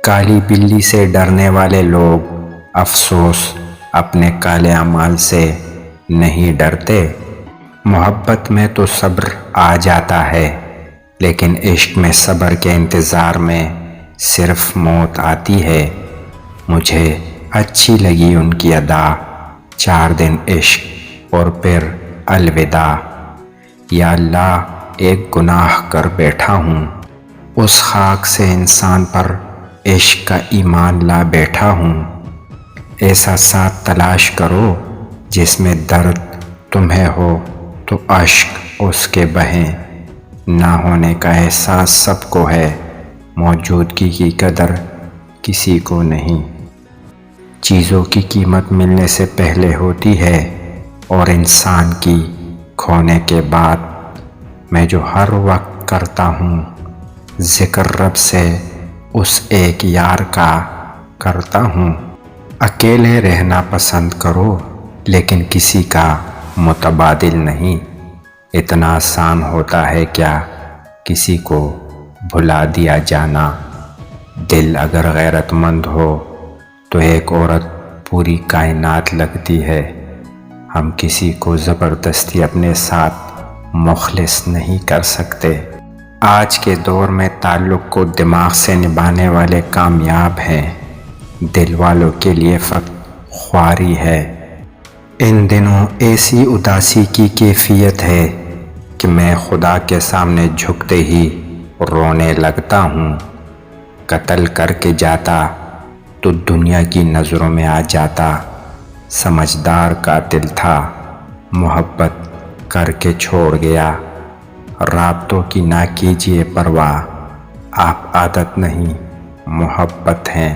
کالی بلی سے ڈرنے والے لوگ افسوس اپنے کالے اعمال سے نہیں ڈرتے۔ محبت میں تو صبر آ جاتا ہے، لیکن عشق میں صبر کے انتظار میں صرف موت آتی ہے۔ مجھے اچھی لگی ان کی ادا، 4 دن عشق اور پھر الوداع۔ یا اللہ، ایک گناہ کر بیٹھا ہوں، اس خاک سے انسان پر عشق کا ایمان لا بیٹھا ہوں۔ ایسا ساتھ تلاش کرو جس میں درد تمہیں ہو تو اشک اس کے بہیں۔ نہ ہونے کا احساس سب کو ہے، موجودگی کی قدر کسی کو نہیں۔ چیزوں کی قیمت ملنے سے پہلے ہوتی ہے اور انسان کی کھونے کے بعد۔ میں جو ہر وقت کرتا ہوں، ذکر رب سے اس ایک یار کا کرتا ہوں۔ اکیلے رہنا پسند کرو لیکن کسی کا متبادل نہیں۔ اتنا آسان ہوتا ہے کیا کسی کو بھلا دیا جانا؟ دل اگر غیرت مند ہو تو ایک عورت پوری کائنات لگتی ہے۔ ہم کسی کو زبردستی اپنے ساتھ مخلص نہیں کر سکتے۔ آج کے دور میں تعلق کو دماغ سے نبھانے والے کامیاب ہیں، دل والوں کے لیے فقط خواری ہے۔ ان دنوں ایسی اداسی کی کیفیت ہے کہ میں خدا کے سامنے جھکتے ہی رونے لگتا ہوں۔ قتل کر کے جاتا تو دنیا کی نظروں میں آ جاتا۔ سمجھدار قاتل تھا، محبت کر کے چھوڑ گیا۔ رابطوں کی نہ کیجیے پرواہ، آپ عادت نہیں محبت ہیں۔